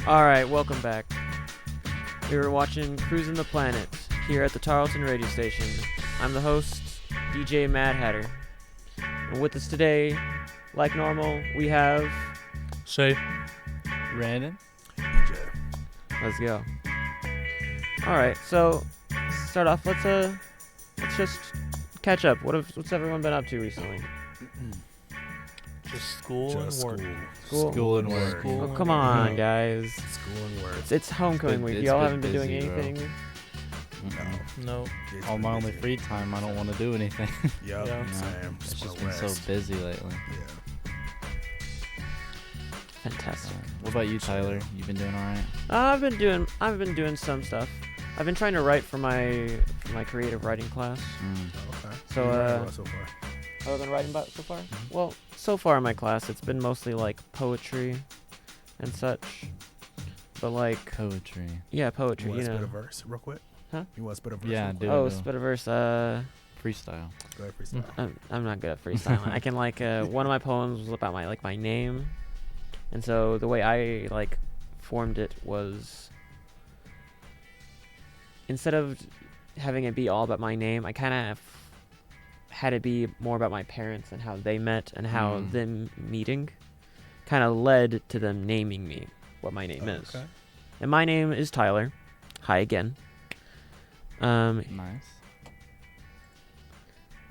Alright, welcome back. We were watching Cruisin' the Planet here at the Tarleton radio station. I'm the host, DJ Mad Hatter. And with us today, like normal, we have... Shay. Brandon. DJ. Let's go. Alright, so, start off, let's just catch up. What's everyone been up to recently? Just school Just and work. School and work. School Oh, and come work. on, guys. School and work. It's homecoming week. It's Y'all been haven't been doing busy, bro. anything? No. It's All been my only busy. free time, I don't want to do anything. Yup, Yeah. same. It's just wanna been so rest. busy lately. Yeah. Fantastic. What about you, Tyler? You been doing all right? I've been doing some stuff. I've been trying to write for my creative writing class. Okay. So, What you writing about so far? What I've been writing about so far? Well, so far in my class, it's been mostly like poetry and such. But like, Poetry. yeah, poetry. You want You to spit a know. verse real quick? Huh? You want to spit a verse? Yeah, real quick? dude. Oh, no. spit a verse. Freestyle. Go ahead, freestyle. I'm not good at freestyling. I can like one of my poems was about my name, and so the way I like formed it was instead of having it be all about my name, I kind of had it be more about my parents and how they met and how them meeting kind of led to them naming me what my name is. Okay. And my name is Tyler. Hi again. Nice.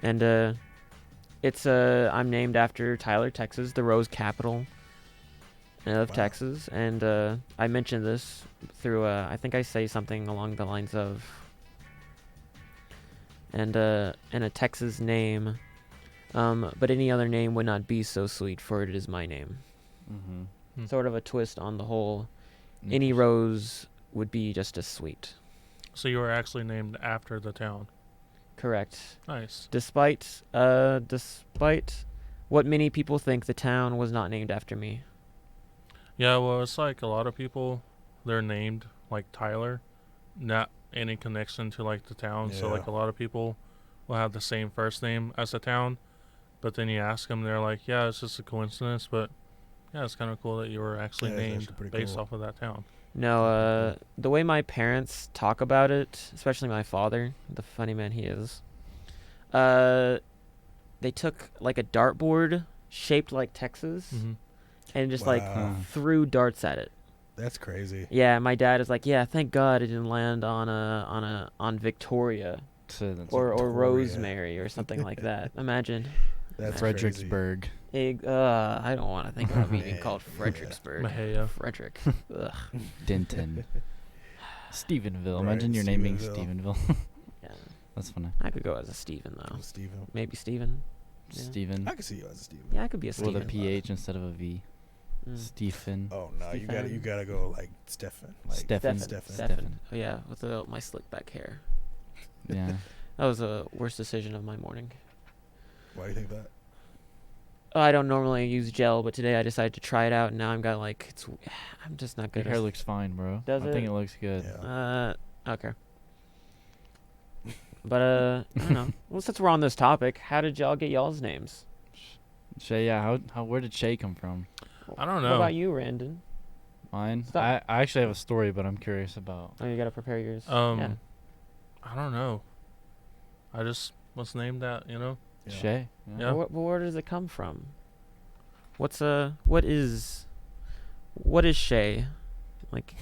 And it's I'm named after Tyler, Texas, the rose capital of Wow. Texas. And I mentioned this through I think I say something along the lines of and a Texas name, but any other name would not be so sweet, for it is my name. Mm-hmm. Sort of a twist on the whole. Any rose would be just as sweet. So you were actually named after the town. Correct. Nice. Despite what many people think, the town was not named after me. Yeah, well, it's like a lot of people, they're named like Tyler, not any connection to like the town. So Yeah. like a lot of people will have the same first name as the town, but then you ask them, they're like, yeah, it's just a coincidence, but yeah, it's kind of cool that you were actually Yeah, it's named actually pretty based cool. off of that town. No, the way my parents talk about it, especially my father, the funny man he is, they took like a dartboard shaped like Texas Mm-hmm. and just Wow. like threw darts at it. That's crazy. Yeah, my dad is like, yeah, thank God it didn't land on Victoria So that's or Victoria. Rosemary or something like that. Imagine. That's Fredericksburg. I don't want to think about being Man. called Fredericksburg. Mahia. Frederick. Ugh. Denton. Stephenville. Right, Imagine your name being Stephenville. Stephenville. Yeah. That's funny. I could go as a Steven though. Crazy. Steven. Maybe Steven. Yeah. Steven. I can see you as a Steven. Yeah, I could be a With Steven. a PH instead of a V. Mm. Stephen. Oh no, you Stefan. gotta go like Stefan. Like Stefan. Stefan. Stefan. Oh yeah, with my slick back hair. Yeah. That was the worst decision of my morning. Why do you think that? I don't normally use gel, but today I decided to try it out, and now I'm I'm just not Your good. hair looks fine, bro. Does I think it? it looks good. Yeah. Okay. But I don't know. Well, since we're on this topic, how did y'all get y'all's names? Shay, yeah. Where did Shay come from? I don't What know. about you, Randon? Mine. Stop. I actually have a story, but I'm curious about. Oh, you gotta prepare yours. I don't know. I just was named that, you know? Yeah. Shay. Yeah. Where does it come from? What is Shay? Like,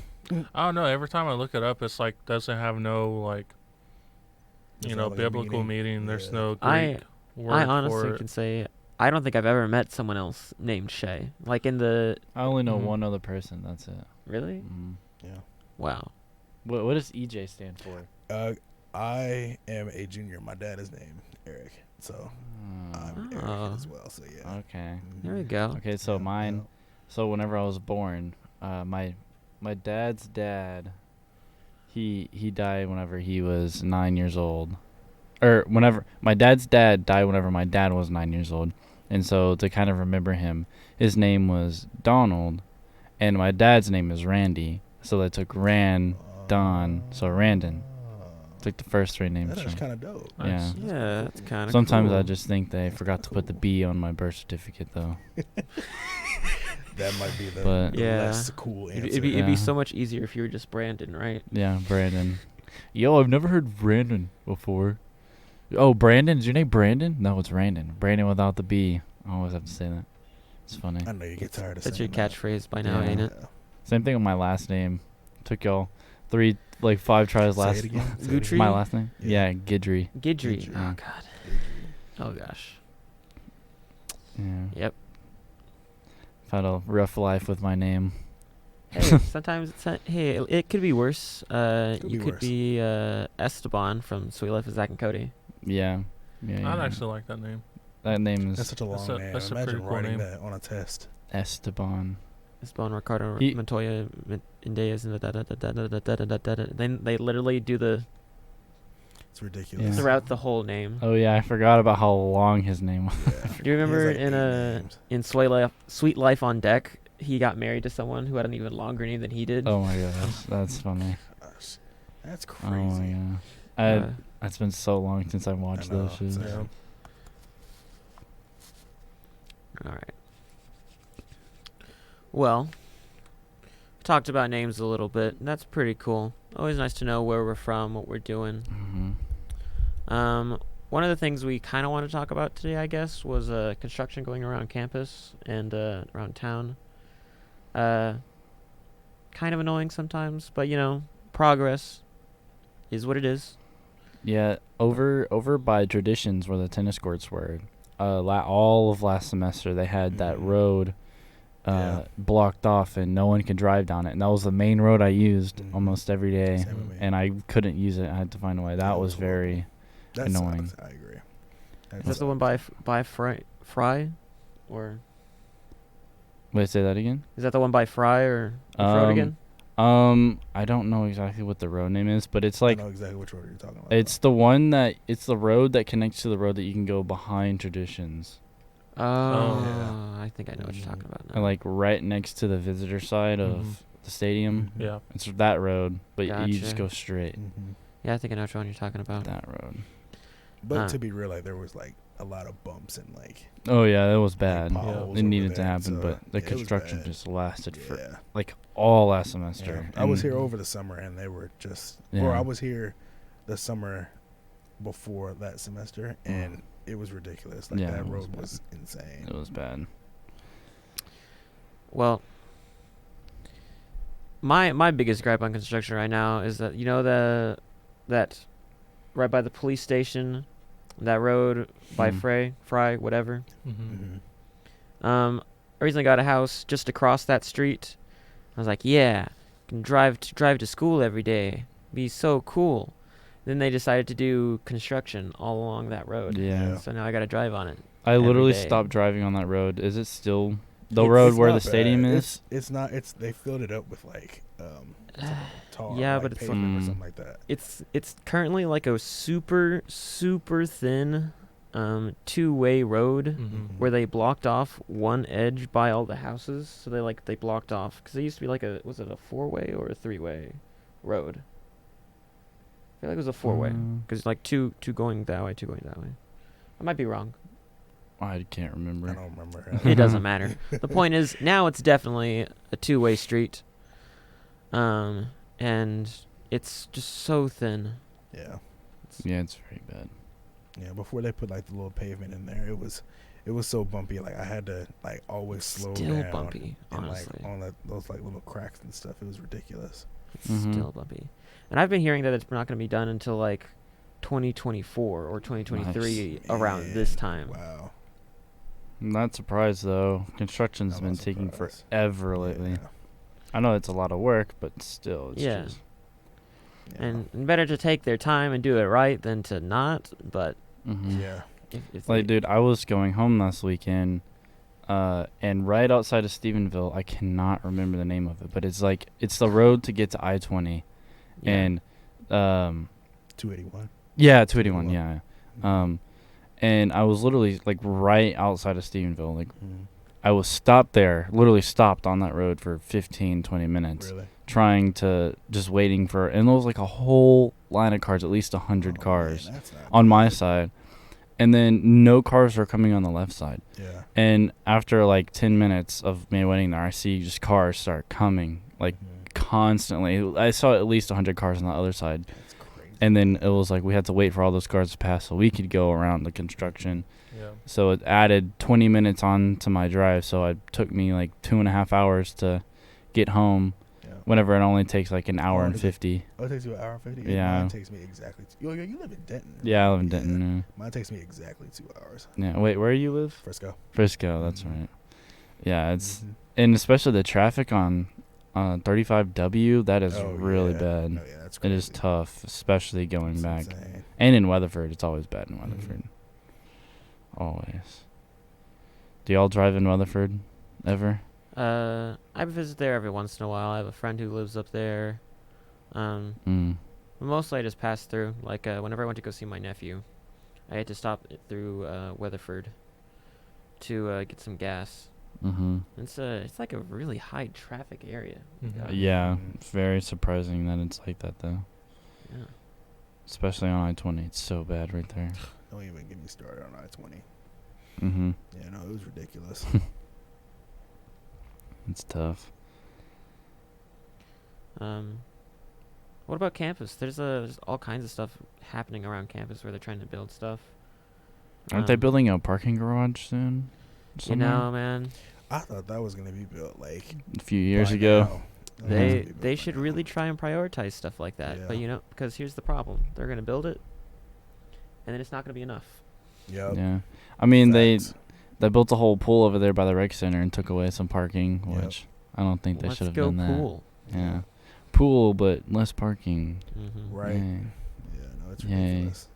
I don't know. Every time I look it up, it's like doesn't have no like, Doesn't you know, have, like, a biblical meaning. meaning. There's Yeah. no I Greek word I for honestly it. can say I don't think I've ever met someone else named Shay. Like in the I only know Mhm. one other person. That's it. really? Mm. Yeah. Wow. What does EJ stand for? I am a junior. My dad is named Eric, so I'm Oh. Eric as well. So yeah. Okay. There we go. Okay, so Yeah, mine. yeah. So whenever I was born, my dad's dad, he died whenever he was 9 years old, or whenever my dad's dad died whenever my dad was 9 years old, and so to kind of remember him, his name was Donald, and my dad's name is Randy, so they took Don, so Randon. Took the first three names. That's from- kind of dope. Yeah. Yeah, that's kind of Sometimes cool. I just think they forgot to put the B on my birth certificate, though. That might be the, But- the Yeah. less cool answer. It'd be Yeah. so much easier if you were just Brandon, right? Yeah, Brandon. Yo, I've never heard Brandon before. Oh, Brandon? Is your name Brandon? No, it's Randon. Brandon without the B. I always have to say that. It's funny. I know you get tired of That's your saying that. catchphrase by now, Yeah. ain't it? Yeah. Same thing with my last name. Took y'all 5 tries Say last. it again. Say it Gucci? again. My last name? Yeah. Yeah, Gidry. Gidry. Gidry. Oh god. Oh gosh. Yeah. Yep. I've had a rough life with my name. Hey, sometimes it could be worse. Could You be could worse. be Esteban from Sweet Life of Zack and Cody. Yeah. Yeah. I'd yeah. actually like that name. That name That's is such a long name. that's a Imagine pretty cool writing name. that on a test. Esteban. Esteban Ricardo He- Montoya Indeas and then they literally do the It's ridiculous. Yeah. throughout the whole name. Oh yeah, I forgot about how long his name was. Yeah. Do you He has, remember like, in 8 names. in Sweet Life on Deck, he got married to someone who had an even longer name than he did. Oh my gosh, that's funny. Gosh, that's Oh my crazy. god. Uh, It's been so long since I watched know, those shows. same. Yeah. all right. Well, talked about names a little bit. And that's pretty cool. Always nice to know where we're from, what we're doing. Mm-hmm. One of the things we kind of want to talk about today, I guess, was construction going around campus and around town. Kind of annoying sometimes, but progress is what it is. Yeah, over by Traditions where the tennis courts were, all of last semester they had that Mhm. road Yeah. blocked off and no one could drive down it. And that was the main road I used Mhm. almost every day, Same with me. and I couldn't use it. I had to find a way. That That was was very That annoying. sucks. I agree. Is that the one by Fry, or Wait, say that again. is that the one by Fry or which road again? I don't know exactly what the road name is, but it's I like know exactly which road you're talking about. it's the one that it's the road that connects to the road that you can go behind Traditions, Oh, yeah. I think I know what you're talking about now. and like right next to the visitor side of Mhm. the stadium. Mhm. Yeah. It's that road, but you just Gotcha. go straight Mhm. Yeah, I think I know which one you're talking about. that road. But Huh. to be real, like there was like a lot of bumps and like Oh yeah, it was bad. potholes It over needed to there, happen, so, but the yeah, it was construction bad. just lasted for yeah. like all last Yeah. semester. I was And- here over the summer and they were just or Yeah. I was here the summer before that semester and it was ridiculous. Like Yeah, that it was road bad. was insane. It was bad. Well, my biggest gripe on construction right now is that that right by the police station, that road by Fry, whatever. Mm-hmm. Mhm. I recently got a house just across that street. I was like, yeah, can drive to school every day. Be so cool. Then they decided to do construction all along that road. Yeah. Yeah. So now I got to drive on it. I Every literally day. stopped driving on that road. Is it still the It's- road it's where not the stadium bad. is? It's not. It's they filled it up with like tar. Yeah, like but it's like- pavement or Mm. something like that. It's currently like a super thin two-way road Mm-hmm. where they blocked off one edge by all the houses. So they blocked off because it used to be like was it a four-way or a three-way road? I feel like it was a four-way because like two going that way, two going that way. I might be wrong. I can't I remember. don't remember. It doesn't matter. The point is now it's definitely a two-way street. And it's just so thin. Yeah. Yeah, it's very bad. Yeah, before they put like the little pavement in there, it was so bumpy. Like I had to like always slow Still down. bumpy, and honestly. like on those like little cracks and stuff. It was ridiculous. It's Mhm. still bumpy. And I've been hearing that it's not going to be done until like 2024 or 2023 around this Man, time. Wow. I'm not surprised though. Construction's I'm been not taking surprised. forever lately. Yeah. I know it's a lot of work, but still, it's Yeah. just. Yeah. And better to take their time and do it right than to not. But Mhm. yeah. if Like, dude, I was going home last weekend, and right outside of Stephenville, I cannot remember the name of it, but it's the road to get to I-20, yeah. and 281. yeah, 281, yeah. And I was literally like right outside of Stephenville, like Mhm. I was stopped there, literally stopped on that road for 15, 20 minutes, Really? trying to just waiting for, and there was like a whole line of cars, at least 100 Oh, cars man, that's not on my good. side. and then no cars are coming on the left side. Yeah. And after like 10 minutes of me waiting there, I see just cars start coming like constantly. I saw at least 100 cars on the other side. That's crazy. And then it was like we had to wait for all those cars to pass so we could go around the construction. Yeah. So it added 20 minutes on to my drive. So it took me like 2.5 hours to get home. Yeah. Whenever it only takes like an hour and 50. Oh, it takes you an hour and 50? Yeah. Mine takes me exactly. You live in Denton. Yeah, I live in Denton. Mine takes me exactly 2 hours. Yeah. Wait, where you live? Frisco. Frisco, that's right. Yeah, it's Mhm. and especially the traffic on 35W, that is really yeah. bad. Oh, yeah, that's It crazy. is tough, especially going It's back. insane. And in Weatherford, it's always bad in Mhm. Weatherford. Always. Do y'all drive in Weatherford ever? I visit there every once in a while. I have a friend who lives up there. Mm. Mostly I just pass through. Like whenever I went to go see my nephew, I had to stop through Weatherford to get some gas. Mm-hmm. It's like a really high traffic area. Mhm. Yeah, Mhm. it's very surprising that it's like that though. Yeah. Especially on I-20, it's so bad right there. Don't even get me started on I-20. Mm-hmm. Yeah, no, it was ridiculous. It's tough. What about campus? There's all kinds of stuff happening around campus where they're trying to build stuff. Aren't they building a parking garage soon? You somewhere? know, man, I thought that was going to be built like A few years by ago. now. That was gonna be they built they by should now. really try and prioritize stuff like that. But Yeah. because here's the problem: they're gonna build it, and then it's not gonna be enough. Yep. Yeah. I mean, Facts. they built a whole pool over there by the rec center and took away some parking, Yep. which I don't think they Let's should have go done that. pool. Yeah. Pool, but less parking. Mm-hmm. Right. Yay. Yeah, no, it's Yay. ridiculous.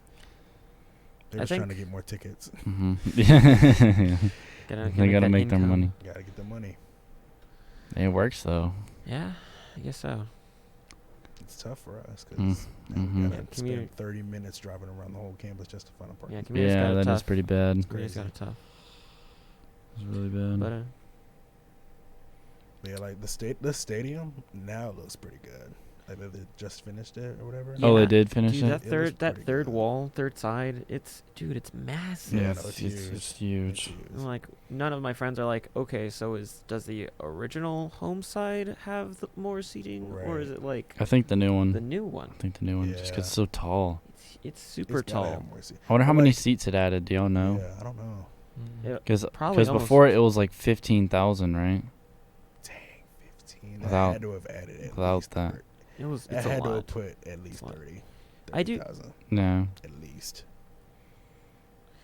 They're I just trying to think- get more tickets. Mm-hmm. Yeah. They gotta that make their income. money. Gotta get the money. It works though. Yeah, I guess so. It's tough for us because Mm, mhm. we Yeah, gotta commu- spend 30 minutes driving around the whole campus just to find a parking. Yeah, community's got Yeah, it that tough. is pretty bad. Community's got crazy. it tough. It's really bad. But Yeah, like the stadium now looks pretty good. Like they just finished it or whatever. Oh, Yeah. they did finish dude, it. that It looks third pretty third good. wall, third side, it's massive. Yeah, it's, no, it's it's, huge. it's huge. I'm like, none of my friends are like, okay, so does the original home side have more seating, or is Right. it like I think the new one. the new one? I think the new one just 'cause Yeah. it's so tall. It's super It's gotta tall. have more seat. I wonder how But, many like, seats it added. Do y'all know? Yeah, I don't know. Mhm. It- Because Probably before almost- it was like 15,000, right? Dang, 15. Without- I had to have added at without least that. 30. It's I a had to lot. have put at least It's a lot. 30. I do- 30,000 No. at least.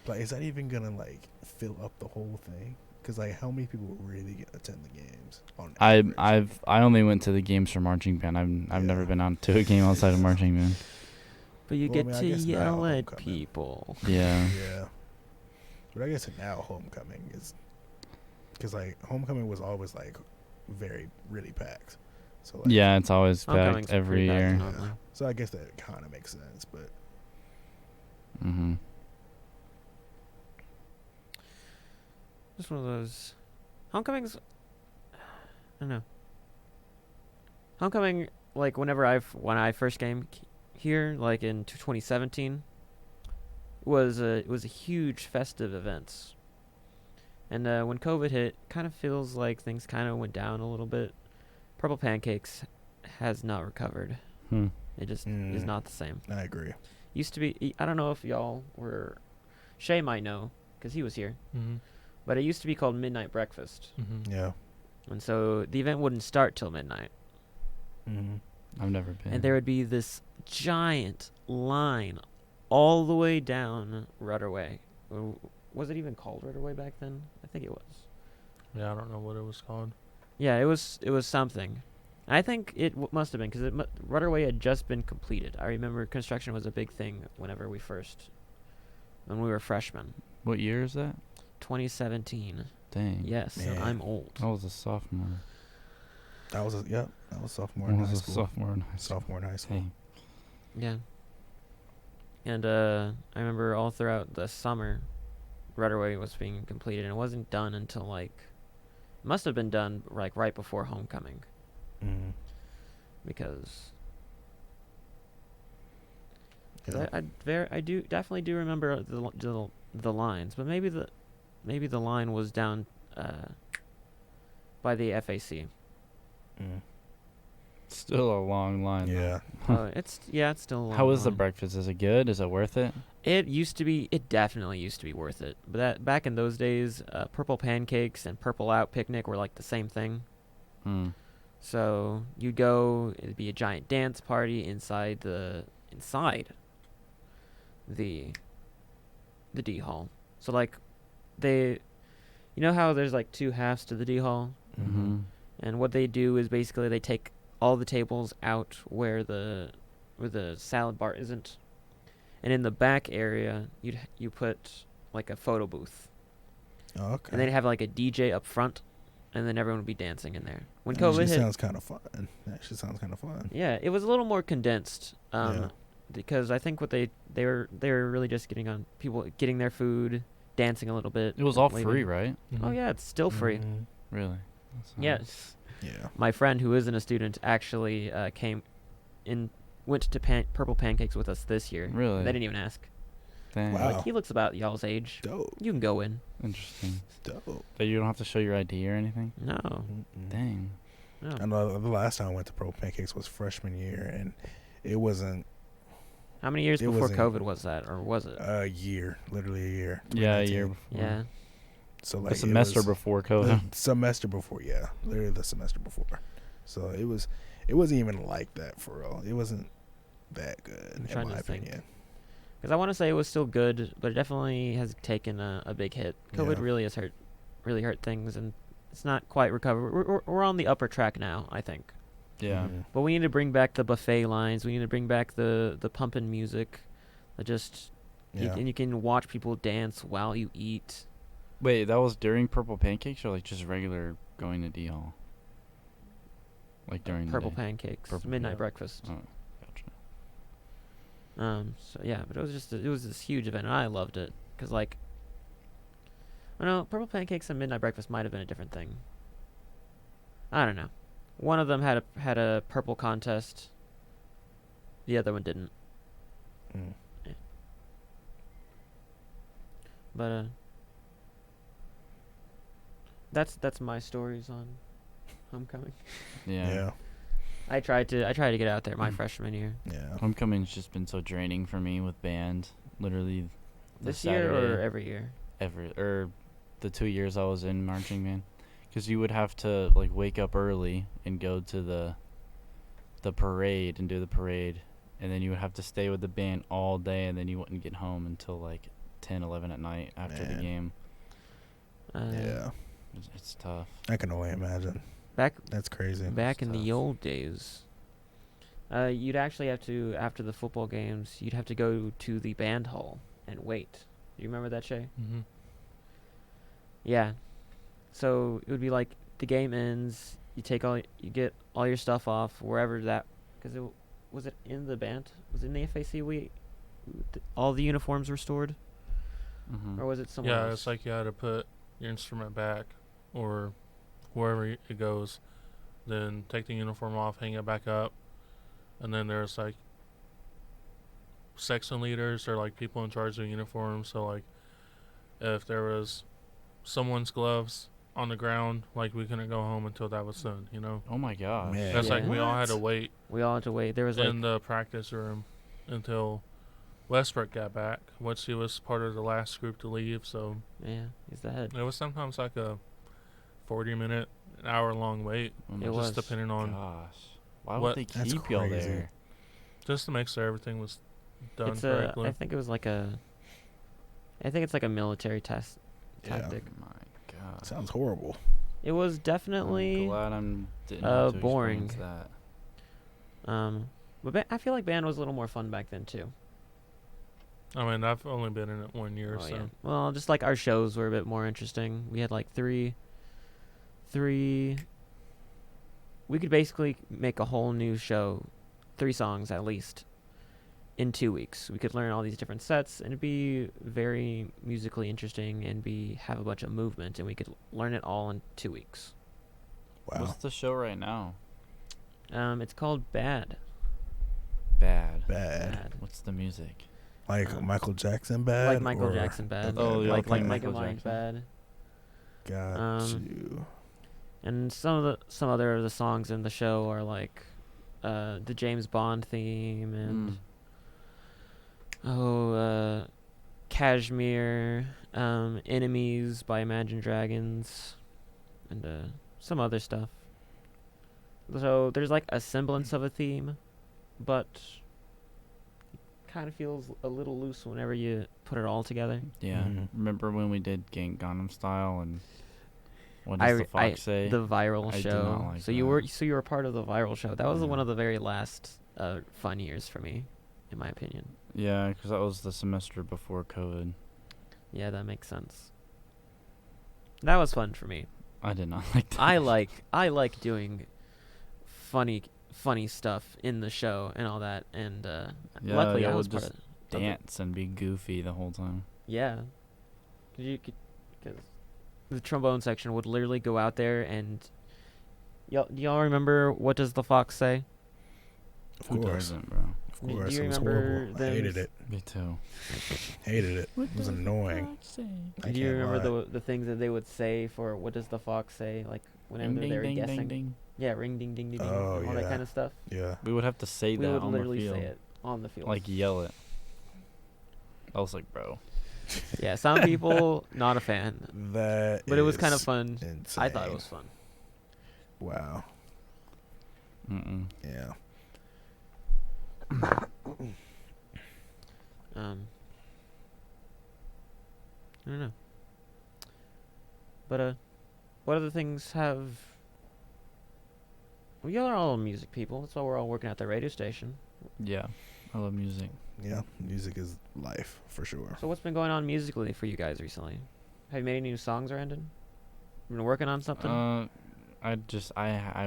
Like, is that even gonna like fill up the whole thing? Because like, how many people really attend the games? On average? I only went to the games for marching band. I've never Yeah. been on to a game outside of marching band. But you Well, I get mean, I to guess now yell at homecoming. people. Yeah. Yeah. But I guess now homecoming is because like homecoming was always like really packed. So like, Yeah, it's always Homecoming's packed every pretty packed, year. normally. So I guess that kind of makes sense, but Mm-hmm. Just one of those. Homecoming's. I don't know. Homecoming, like when I first came here, like in 2017, it was a huge festive event. And when COVID hit, kind of feels like things kind of went down a little bit. Purple Pancakes has not recovered. Hmm. It just is not the same. I agree. Used to be. I don't know if y'all were. Shay might know because he was here. Mhm. But it used to be called Midnight Breakfast. Mhm. Yeah. And so the event wouldn't start till midnight. Mm-hmm. I've never been. And there would be this giant line all the way down Rudder Way. Was it even called Rudder Way back then? I think it was. Yeah, I don't know what it was called. Yeah, it was something. I think it must have been because Rudder Way had just been completed. I remember construction was a big thing when we were freshmen. What year is that? 2017. Dang. Yes, Man. I'm old. I was a sophomore. That was sophomore I in was high a school. sophomore in high school. Sophomore in high school. Hey. Yeah. And I remember all throughout the summer, Rudderway was being completed, and it wasn't done until like, must have been done like right before homecoming, Mm-hmm. because Yeah. I definitely do remember the the lines, but maybe the line was down by the FAC. Mm. Still a long line. Yeah. It's still a long How is the line. breakfast? Is it good? Is it worth it? It definitely used to be worth it. But that back in those days, purple pancakes and purple out picnic were like the same thing. Hmm. So you'd go, it'd be a giant dance party inside the D hall. So like you know how there's like two halves to the D hall, Mm-hmm. and what they do is basically they take all the tables out where the salad bar isn't, and in the back area you put like a photo booth, Oh, okay. and they'd have like a DJ up front, and then everyone would be dancing in there. When That COVID actually hit, sounds kind of fun. That actually sounds kind of fun. yeah, it was a little more condensed. Yeah. Because I think what they were really just getting on people getting their food, dancing a little bit. It was and all leaving. free, right? Oh yeah, it's still free. Mhm. Really? That's Yes. nice. Yeah. My friend who isn't a student actually went to Purple Pancakes with us this year. Really? They didn't even ask. Dang. Wow. Like, he looks about y'all's age. Dope. You can go in. Interesting. Dope. But you don't have to show your ID or anything? No. Mm-mm. Dang. No. I know the last time I went to Pro Pancakes was freshman year, and it wasn't How many years It before wasn't- COVID was that, or was it? a year, literally a year. Yeah, a 2019. year before. Yeah. So like A semester it was before the COVID. semester before, yeah, literally the semester before. So it wasn't even like that for real. It wasn't that good I'm in trying my to think. opinion. Because I want to say it was still good, but it definitely has taken a big hit. COVID Yeah. really has really hurt things, and it's not quite recovered. We're on the upper track now, I think. Yeah. Mhm. But we need to bring back the buffet lines. We need to bring back the pumping music. That just Yeah. and you can watch people dance while you eat. Wait, that was during Purple Pancakes or like just regular going to D Hall? Like during Purple the day? pancakes, Purple- midnight yeah. breakfast. Oh, gotcha. So yeah, but it was this huge event, and I loved it because like, I don't know, purple pancakes and midnight breakfast might have been a different thing. I don't know. One of them had a purple contest. The other one didn't. Mm. But that's my stories on homecoming. Yeah. Yeah. I tried to get out there my freshman year. Yeah. Homecoming's just been so draining for me with band. Literally the This year or Saturday every year? the 2 years I was in marching band. Because you would have to like wake up early and go to the parade and do the parade, and then you would have to stay with the band all day, and then you wouldn't get home until like 10, 11 at night after the Man. game. Yeah. It's tough. I can only imagine. Back That's crazy. Back in the tough. old days, you'd actually have to, after the football games, you'd have to go to the band hall and wait. Do you remember that, Shay? Mm-hmm. Yeah. So it would be like the game ends, you get all your stuff off wherever that, because was it in the band? Was it in the FAC? All the uniforms were stored, Mm-hmm. or was it somewhere Yeah, else? it's like you had to put your instrument back or wherever it goes, then take the uniform off, hang it back up, and then there's like section leaders or like people in charge of the uniform. So like if there was someone's gloves on the ground, like we couldn't go home until that was done, you know? Oh my gosh. Man. That's like Yeah. we all had to What? wait We all had to wait. There was like in the practice room until Westbrook got back, which he was part of the last group to leave. So yeah, he's the head. it was sometimes like a 40-minute, an hour-long wait, Oh my It was. just depending on gosh. Why what- would they That's keep y'all crazy. there? just to make sure everything was done It's correctly. I think it was like I think it's like a military test Yeah. tactic. My God. Sounds horrible. It was I'm definitely glad didn't have to boring. experience that. but I feel like band was a little more fun back then too. I mean, I've only been in it 1 year, Oh, so yeah. Well, just like our shows were a bit more interesting. We had like three. We could basically make a whole new show, 3 songs at least, in 2 weeks. We could learn all these different sets, and it'd be very musically interesting, and have a bunch of movement, and we could learn it all in 2 weeks. Wow. What's the show right now? It's called Bad. Bad. Bad. What's the music? Like Um, Michael Jackson bad? like Michael or Jackson bad. the Oh, y'all like playing Mega Michael Mind's Jackson? bad. Got Um, you. And some other of the songs in the show are like the James Bond theme and Kashmir, Enemies by Imagine Dragons, and some other stuff. So there's like a semblance of a theme, but kind of feels a little loose whenever you put it all together. Yeah. Mhm. Remember when we did Gangnam Style and what does the fox say? The viral I did show. not like so you that. were part of the viral show. That was Yeah. one of the very last fun years for me, in my opinion. Yeah, because that was the semester before COVID. Yeah, that makes sense. That was fun for me. I did not like that. I like doing funny stuff in the show and all that, and Yeah, luckily y'all I was would part just of it. dance and be goofy the whole time. Yeah, because the trombone section would literally go out there and y'all remember What Does the Fox Say? Of Who course. doesn't, bro? Of Do course. you It was remember horrible. I them hated it. Me too. Hated it. It was annoying. I Do you can't remember lie. the things that they would say for What Does the Fox Say? Like whenever Ding, they were ding, ding, guessing. ding, ding. Yeah, ring ding ding ding ding, Oh, and all that yeah. kind of stuff. Yeah. We would have to say We that would on the literally field. say it on the field. Like yell it. I was like, bro. Yeah, some people not a fan, That but it was kind of is fun. insane. I thought it was fun. Wow. Mm-mm. Yeah. I don't know. But what other things have? Well, y'all are all music people. That's why we're all working at the radio station. Yeah. I love music. Yeah. Music is life for sure. So what's been going on musically for you guys recently? Have you made any new songs, Brandon? Been working on something? I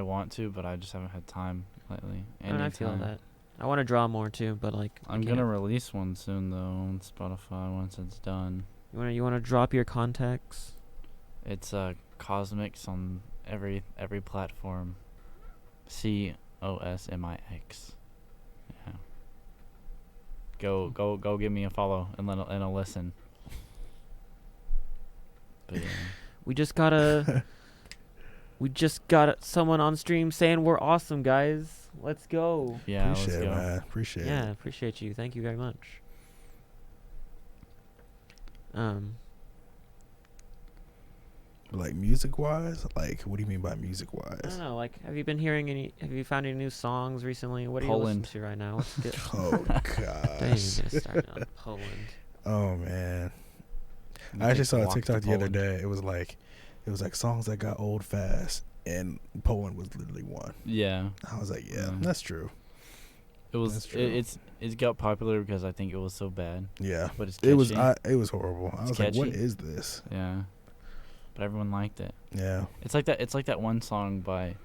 want to, but I just haven't had time lately. And I feel Anytime. that. I want to draw more too, but like I I'm can't. gonna release one soon though on Spotify once it's done. You wanna drop your contacts? It's Cosmix on every platform. COSMIX. Yeah. Go give me a follow and a listen. But yeah. We just got someone on stream saying we're awesome, guys. Let's go. Yeah, Appreciate let's it, go. man. Appreciate Yeah, it. appreciate you. Thank you very much. Like music wise, like what do you mean by music I don't wise? know. Like, have you found any new songs recently? What are you Poland. listening to right now? What's good? Oh Don't even gosh. get started on Poland. Oh man. You I actually take saw a walk to TikTok the other Poland. day. It was like songs that got old fast, and Poland was literally one. Yeah. I was like, yeah, Yeah. that's true. It was. That's true. It's got popular because I think it was so bad, Yeah, but it's catchy. it was horrible. I It's was like, what catchy. is this? Yeah. But everyone liked it. Yeah, It's like that. It's like that one song by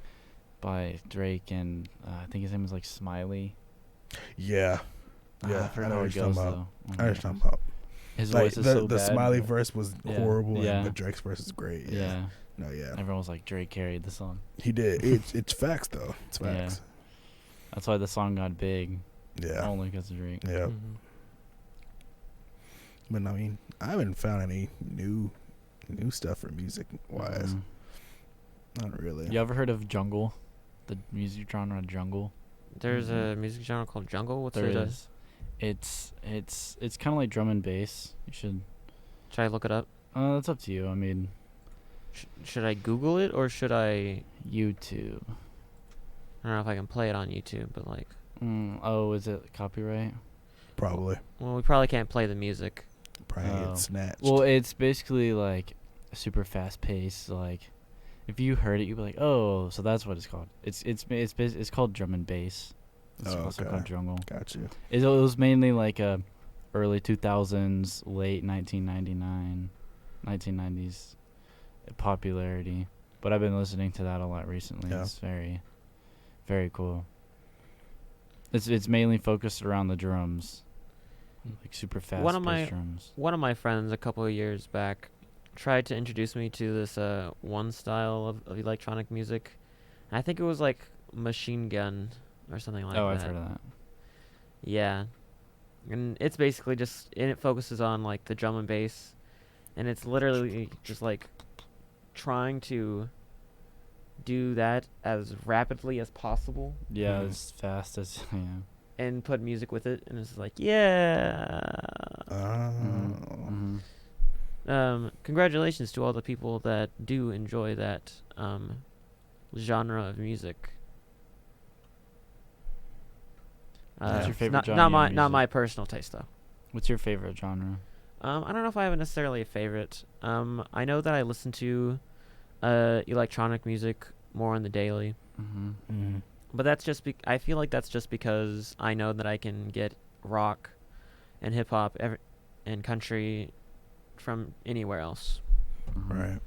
Drake and I think his name is like Smiley. yeah, I yeah. forgot I know how what it you're goes talking though. about. Oh I my know what you're gosh. talking about. His Like voice is the so the bad. Smiley but- verse was Yeah, horrible, yeah. and the Drake's verse is great. Yeah. Yeah. No, yeah. Everyone was like Drake carried the song. He did. It's facts though. It's Yeah. facts. That's why the song got big. Yeah. Only because of Drake. Yeah. Mhm. But I mean, I haven't found any new stuff for music wise. Mhm. Not really. You ever heard of jungle? The music genre jungle. There's Mhm. a music genre called Jungle. What's There it? is. It's kind of like drum and bass. You should. Should I look it up? That's up to you. I mean, Should I Google it or should I? YouTube. I don't know if I can play it on YouTube, but like, Oh, is it copyright? Probably. well, we probably can't play the music. Probably Oh. get snatched. Well, it's basically like super fast paced. Like, if you heard it, you'd be like, "Oh, so that's what it's called." It's called drum and bass. It's Oh, also okay. called jungle. Got you. It was mainly like early 2000s, late 1990s popularity. But I've been listening to that a lot recently. Yeah. It's very, very cool. It's mainly focused around the drums, like super fast One of my- drums. One of my friends a couple of years back tried to introduce me to this one style of electronic music. And I think it was like Machine Gun or something like that. Oh, I've heard of that. Yeah. and it's basically and it focuses on like the drum and bass, and it's literally just like trying to do that as rapidly as possible Yeah, Mhm. as fast as yeah. and put music with it, and it's like, yeah. Mm-hmm. Congratulations to all the people that do enjoy that genre of music. What's your It's favorite not genre of not music? my personal taste though. What's your favorite genre? I don't know if I have necessarily a favorite. I know that I listen to electronic music more on the daily, Mm-hmm. Mm-hmm. but that's just I feel like that's just because I know that I can get rock and hip hop and country from anywhere else. Mm-hmm.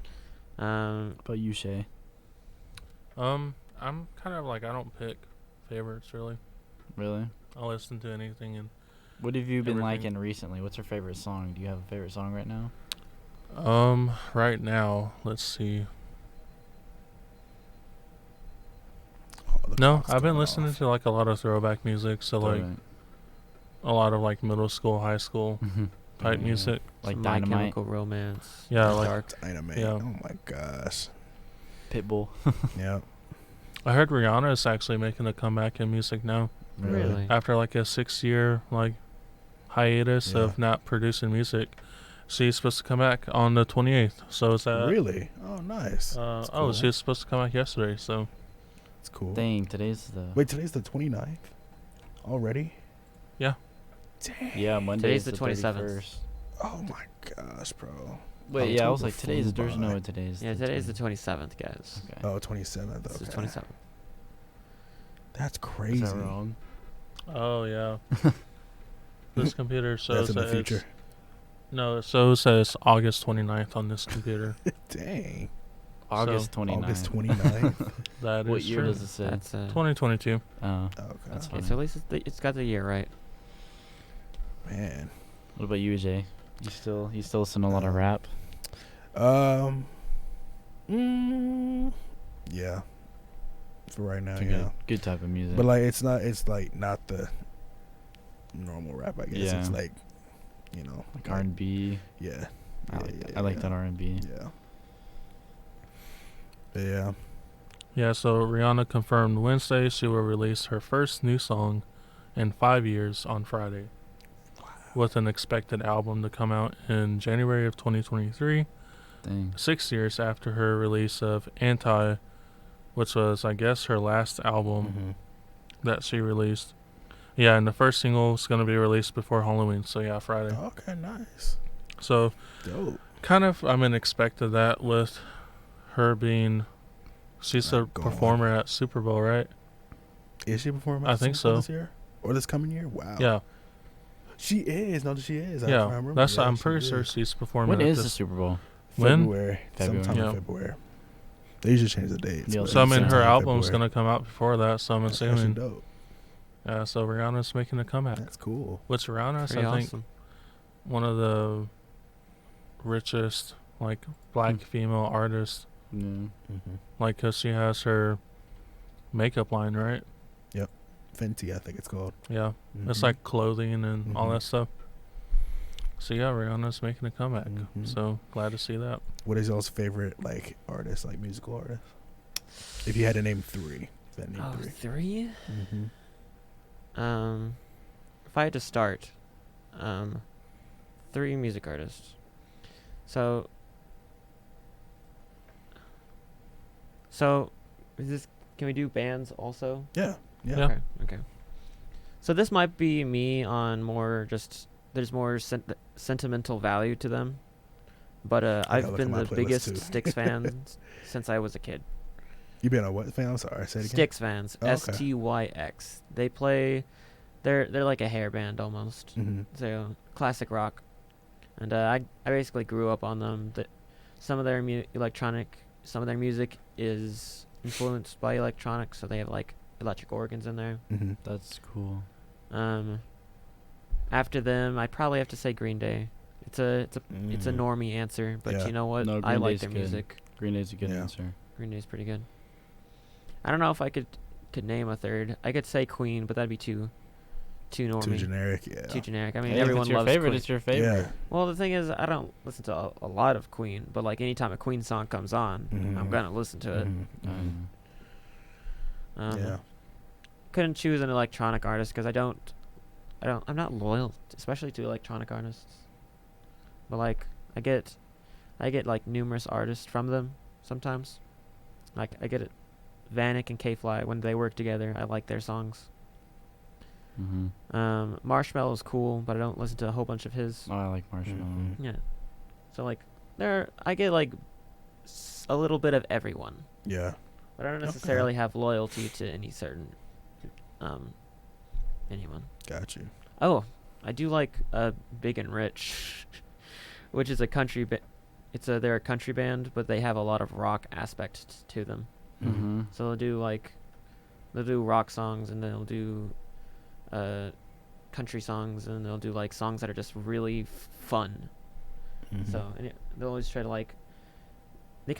Right. But you, Shay? I'm kind of like I don't pick favorites really. Really? I'll listen to anything and What have you been Everything. liking recently? What's your favorite song? Do you have a favorite song right now? right now, let's see. Oh, the No, clock's I've been going listening off. to like a lot of throwback music, so like Alright. a lot of like middle school, high school type Mhm. music. Like Some My Dynamite, Chemical Romance. Yeah, Dark. like- Dark. Dynamite. Yeah. Oh my gosh. Pitbull. Yep. I heard Rihanna is actually making a comeback in music now Really? after like a 6-year like hiatus Yeah. of not producing music. She's supposed to come back on the 28th. So is that Really? Oh, nice. That's cool. she's supposed to come back yesterday. So It's cool. Dang, today's the Wait, today's the 29th? Already? Yeah. Dang. yeah Monday. Today's is the 27th. 31st. Oh my gosh, bro. Wait, yeah, I was October like today's. flew There's by. no today's. Yeah, today's the 27th, guys. Okay. Oh, 27th. This is Okay. 27th. That's Is crazy. that wrong? oh yeah. This computer shows That's in the that future. it's no, it shows that it's August 29th on this computer. Dang. August 29th. August 29th. That What is year true. does it say? That's 2022. Oh, Okay. That's okay. fine. So at least it's got the year right. Man. what about you, Jay? You still listen to a lot of rap? Yeah. For right now, It's a yeah. good type of music. But like, it's like not the normal rap. I guess it's Yeah. like, you know, like R&B. Yeah. I like that R&B. Yeah. Yeah. Yeah, so Rihanna confirmed Wednesday she will release her first new song in 5 years on Friday, with an expected album to come out in January of 2023, Dang. 6 years after her release of Anti, which was, I guess, her last album Mm-hmm. that she released. Yeah, and the first single is going to be released before Halloween, so yeah, Friday. Okay, nice. So, Dope. kind of, expected that with her being... She's a Not going. performer at Super Bowl, right? Is she performing? I at think Super Bowl so. This year or this coming year? Wow. Yeah, She is. No, she is. I yeah. remember. That's. Yeah, I'm she pretty sure is. she's performing. When at is this. the Super Bowl? When? February. February. Sometime Yeah. in February. They usually change the dates. Yeah, but So I mean, Sometime her in album's February. gonna come out before that. So I'm That's actually assuming. dope. Yeah. So Rihanna's making a comeback. That's cool. Which Rihanna's, Pretty I think, awesome. one of the richest like black Hmm. female artists. Yeah. Mm-hmm. Like, 'cause she has her makeup line, right? Fenty, I think it's called. Yeah. It's Mhm. like clothing and all Mhm. that stuff. So yeah, Rihanna's making a comeback. Mhm. So glad to see that. What is y'all's favorite like artist, like musical artist? If you had to name three, if you had to name Oh, three. 3? Mm-hmm. If I had to start, 3 music artists. So is this? Can we do bands also? Yeah. Yeah. Yeah. Okay. So this might be me on more just there's more sentimental value to them, but gotta I've look been at my the playlist, biggest too. Styx fan since I was a kid. You been a what fan? I'm sorry. Say it again. Styx fans, Oh, okay. STYX. They play, they're like a hair band almost. Mm-hmm. So classic rock, and I basically grew up on them. Some of their some of their music is influenced by electronic, so they have like electric organs in there. Mm-hmm. That's cool. After them, I'd probably have to say Green Day. It's a normie answer, but Yeah. you know what? No, I Green like Day's their good. music. Green Day's a good Yeah. answer. Green Day's pretty good. I don't know if I could name a third. I could say Queen, but that'd be too too normie, too generic. Yeah. too generic. I mean, Hey, if everyone it's your loves favorite. Queen. It's your favorite. Yeah. Well, the thing is, I don't listen to a lot of Queen, but like anytime a Queen song comes on, I'm Mhm. gonna listen to it. Mhm. Yeah. Couldn't choose an electronic artist because I'm not loyal, especially to electronic artists. But like, I get like numerous artists from them sometimes. Like I get it, Vanek and K-Fly when they work together. I like their songs. Mm-hmm. Marshmallow's cool, but I don't listen to a whole bunch of his. Oh, I like Marshmallow. Mhm. Yeah. So like, I get like a little bit of everyone, Yeah. but I don't necessarily have loyalty to any certain anyone. Got you. Oh, I do like Big and Rich, which is a country they're a country band, but they have a lot of rock aspect to them. Mm-hmm. So they'll do rock songs, and they'll do country songs, and they'll do like songs that are just really fun. Mhm. So they'll always try to like, they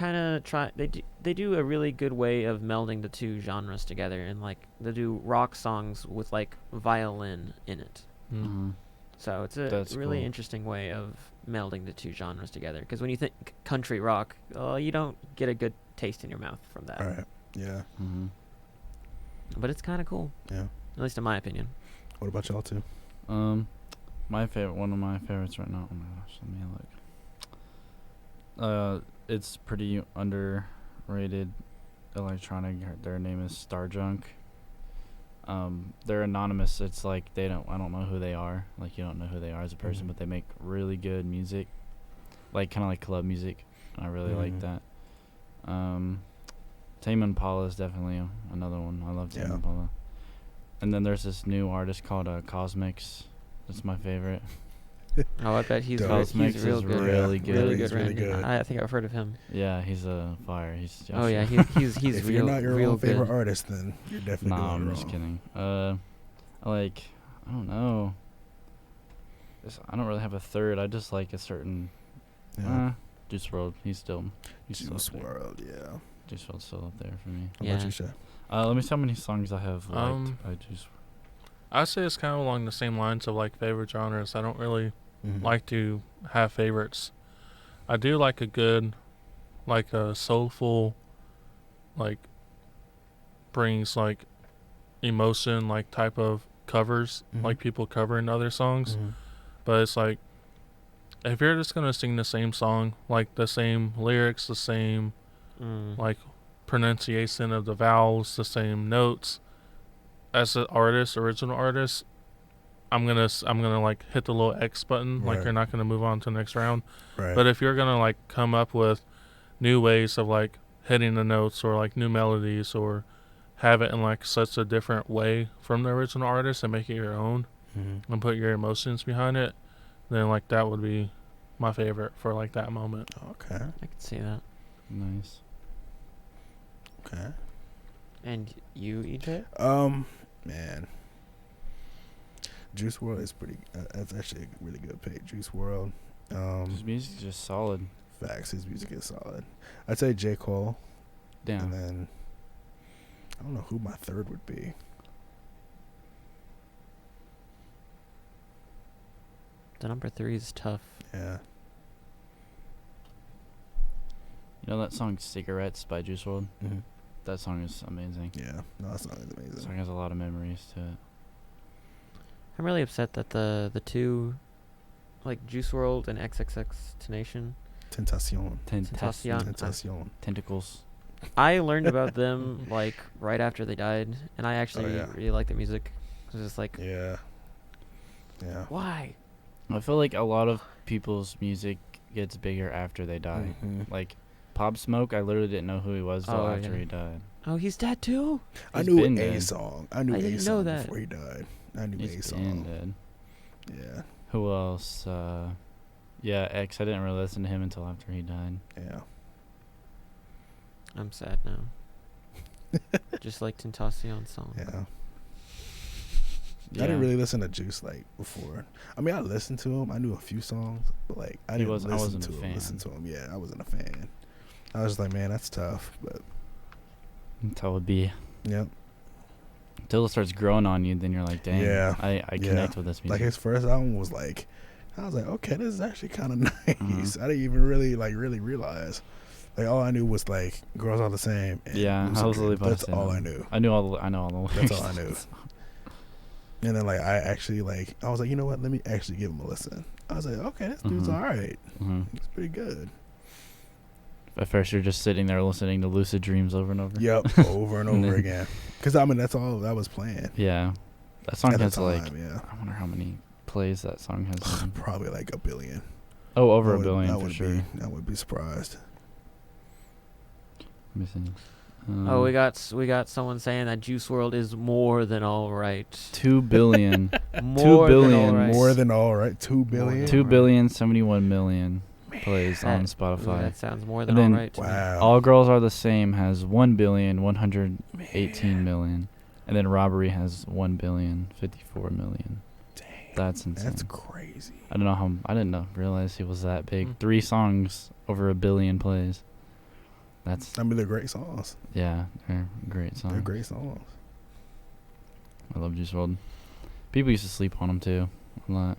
do a really good way of melding the two genres together, and like they do rock songs with like violin in it. Mm. Mm-hmm. So it's a That's really cool. interesting way of melding the two genres together. Because when you think country rock, you don't get a good taste in your mouth from that. All right. Yeah. Mm-hmm. But it's kind of cool, Yeah. at least in my opinion. What about y'all two? My favorite, one of my favorites right now. Oh my gosh, let me look. It's pretty underrated electronic. Their name is Starjunk. They're anonymous. It's like I don't know who they are. Like you don't know who they are as a person, Mhm. but they make really good music. Like kind of like club music. I really like Mhm. that. Tame Impala is definitely another one. I love Tame Yeah. Impala. And then there's this new artist called Cosmix. That's my favorite. Oh, I bet he's Dope. Cosmix real is good. really good. Really He's good, really Randy. good. I think I've heard of him. Yeah, he's a fire. He's Oh yeah, he's If real, you're not your real own favorite good. artist, then you're definitely Nah, doing I'm it just wrong. kidding. I don't know. I don't really have a third. I just like a certain Yeah. Juice WRLD. He's still Juice up there. WRLD, yeah. Juice WRLD's still up there for me. How Yeah. about you, Shay? Let me see how many songs I have liked Um, by Juice. I say it's kind of along the same lines of like favorite genres. I don't really Mhm. like to have favorites. I do like a good, like a soulful, like brings like emotion, like type of covers, Mhm. like people covering other songs. Mhm. But it's like, if you're just gonna sing the same song, like the same lyrics, the same like pronunciation of the vowels, the same notes, as an artist, original artist, I'm gonna like hit the little X button. Like Right. you're not gonna move on to the next round. Right. But if you're gonna like come up with new ways of like hitting the notes or like new melodies or have it in like such a different way from the original artist and make it your own Mhm. and put your emotions behind it, then like that would be my favorite for like that moment. Okay. I can see that. Nice. Okay. And you, EJ? Man. Juice WRLD is pretty. That's actually a really good pick. Juice WRLD. His music's just solid. Facts. His music is solid. I'd say J. Cole, Damn. and then I don't know who my third would be. The number 3 is tough. Yeah. You know that song "Cigarettes" by Juice WRLD? Mhm. That song is amazing. Yeah. No, that song is That amazing. song has a lot of memories to it. I'm really upset that the two, like Juice WRLD and XXX Tentation, Tentacion. Tentacion. Tentacion. Tentacles. I learned about them like right after they died, and I actually yeah. really like their music. I was just like, Yeah. Yeah. why? I feel like a lot of people's music gets bigger after they die. Mhm. Like Pop Smoke, I literally didn't know who he was till Oh, after yeah. he died. Oh, he's dead too. I He's knew been a dead. song. I knew I a didn't know song that. before he died. I knew a He's song. been dead. Yeah. Who else? Yeah, X. I didn't really listen to him until after he died. Yeah. I'm sad now. Just like Tentacion's song. Yeah. Yeah. I didn't really listen to Juice like before. I mean, I listened to him. I knew a few songs, but like I didn't listen wasn't to a him. fan. Listen to him. Yeah, I wasn't a fan. I was just like, man, that's tough. But That would be. yep. Until it starts growing on you, then you're like, dang, Yeah. I connect with this Like music. his first album was like, I was like, okay, this is actually kind of nice. Mhm. I didn't even really realize. Like all I knew was like girls are the same. And Yeah, Lucid I was Dream. really about That's to say all that. I knew. I know all the lyrics. That's all I knew. And then like I actually like I was like, you know what? Let me actually give him a listen. I was like, okay, this dude's Mhm. all right. hmm He's pretty good. At first, you're just sitting there listening to Lucid Dreams over and over. Yep, over and And over then- again. Because I mean that's all that was playing Yeah, that song at the has time. like, Yeah, I wonder how many plays that song has. probably like a billion. Oh, over I a would- billion I for would sure. I would be surprised. Let me see. Oh, we got someone saying that Juice World is more than all right. 2 billion. More billion. than all right. More than all right. 2 billion. than- 2 Alright. billion 71 million plays on That- Spotify. That sounds more And than all then- right to me. Wow. All Girls Are the Same has 1,118 million, and then Robbery has 1,054 million. Dang. That's insane. That's crazy. I don't know how. I didn't realize he was that big. Mm. 3 songs over 1 billion plays. That's I mean, they're great songs. yeah, they're great songs. They're great songs. I love Juice WRLD. People used to sleep on him too a lot.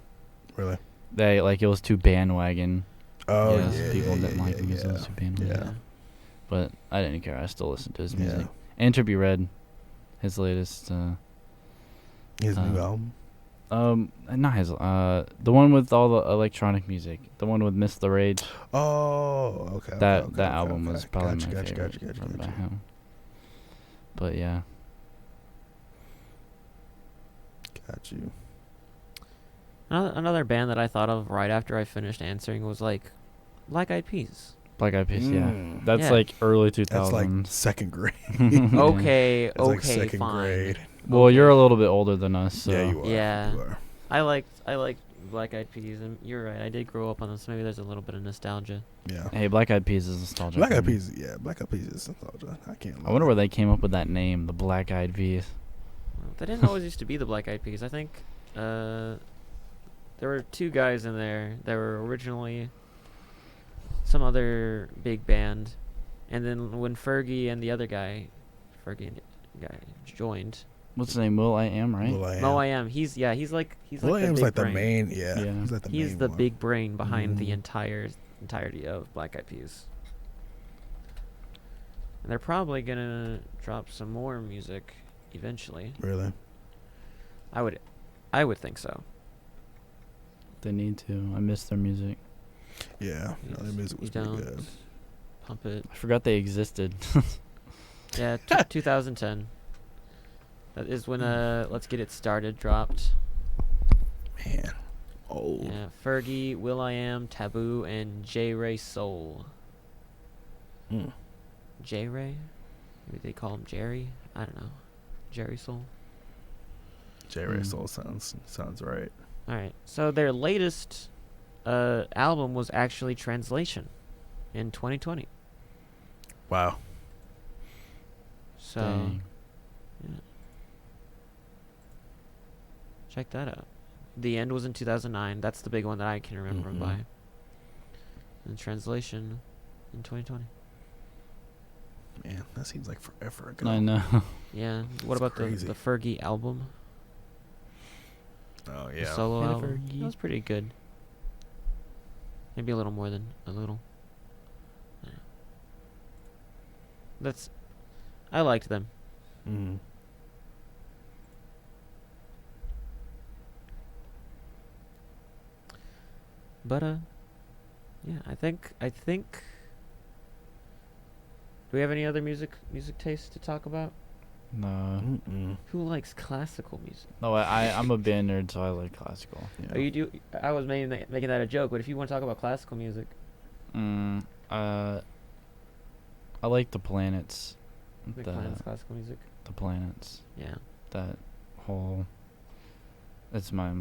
Really. They like it was too bandwagon. Oh Yes, yeah. people yeah, didn't yeah, like him because it yeah. was too bandwagon. Yeah. But I didn't care. I still listened to his Yeah. music. And Trippie Redd, his latest. His new Uh, album. Not his. The one with all the electronic music. The one with Miss the Rage. Oh, okay. That album was probably gotcha, my gotcha, favorite Gotcha, gotcha, from by gotcha. him. But yeah, Got you. Another band that I thought of right after I finished answering was like Black Eyed Peas. Black Eyed Peas. Yeah, Mm. that's Yeah. like early 2000s. That's like second grade. Yeah. Okay, That's like okay, second fine. grade. Well, Okay. you're a little bit older than us, so Yeah, you are. Yeah. You are. I liked Black Eyed Peas, and you're right. I did grow up on this. Maybe there's a little bit of nostalgia. Yeah. Hey, Black Eyed Peas is nostalgic. Black for Eyed me. Peas. Yeah, Black Eyed Peas is nostalgia. I can't. I wonder where they came up with that name, the Black Eyed Peas. Well, they didn't always used to be the Black Eyed Peas. I think there were 2 guys in there that were originally some other big band, and then when Fergie and the guy joined, What's his name? Will I Am, right? Mo I Am. He's like the Will.i.am's big like the brain. main. Yeah. Yeah. He's like the He's main the one. big brain behind the Mhm. entirety of Black Eyed Peas. And they're probably gonna drop some more music eventually. Really. I would think so. They need to. I miss their music. Yeah. No, their music was You pretty don't good. Pump it. I forgot they existed. Yeah, 2010. That is when Let's Get It Started dropped. Man. Old. Yeah, Fergie, Will.i.am, Taboo, and J. Ray Soul. Mm. J. Ray? Maybe they call him Jerry? I don't know. Jerry Soul? J. Ray Mm. Soul sounds right. Alright, so their latest album was actually Translation in 2020. Wow. So, Dang. yeah. Check that out. The End was in 2009. That's the big one that I can remember Mhm. by. And Translation in 2020. Man, that seems like forever ago. I know. Yeah. What It's about crazy. the Fergie album? Oh The yeah. solo Yeah, album? Fergie. That was pretty good. Maybe a little more than a little. I don't know. I liked them. Mm. But yeah, I think do we have any other music tastes to talk about? No. Mm-mm. Who likes classical music? No, I'm a band nerd, so I like classical. Yeah. Oh, you do. I was making that a joke, but if you want to talk about classical music, I like the planets. the classical music. The planets. Yeah. That whole. It's my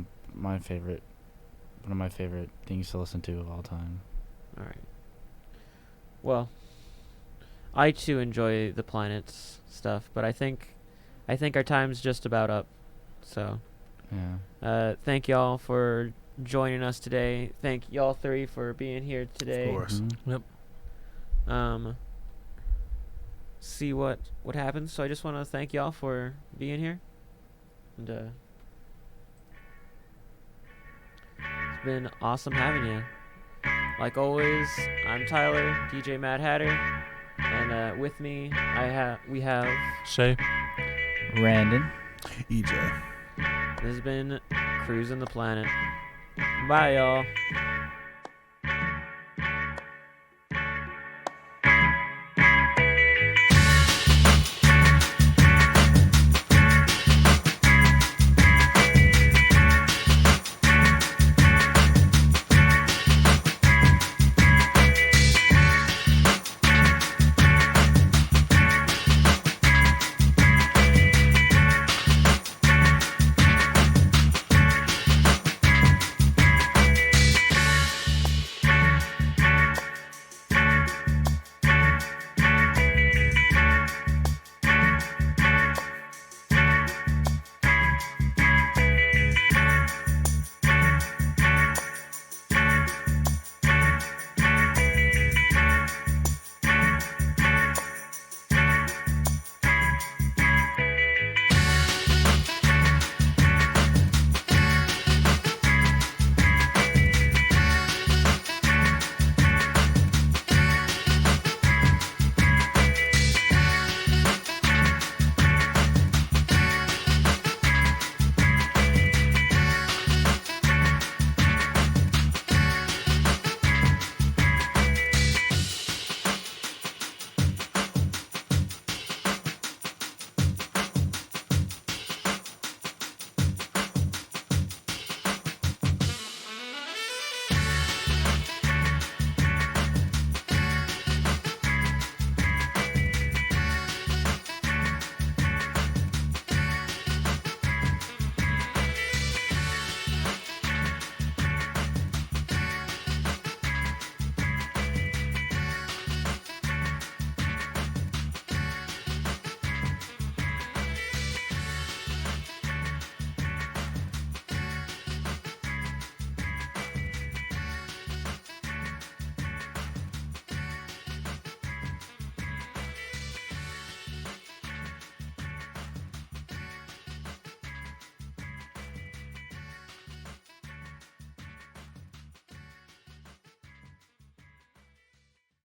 favorite. One of my favorite things to listen to of all time. All right. Well, I too enjoy the planets stuff, but I think our time's just about up. So, Yeah. thank y'all for joining us today. Thank y'all 3 for being here today. Of course. Mhm. See what happens. So I just want to thank y'all for being here. And it's been awesome having you. Like always, I'm Tyler, DJ Mad Hatter, and with me we have Shay. Randon. EJ. This has been Cruisin' the Planet. Bye, y'all.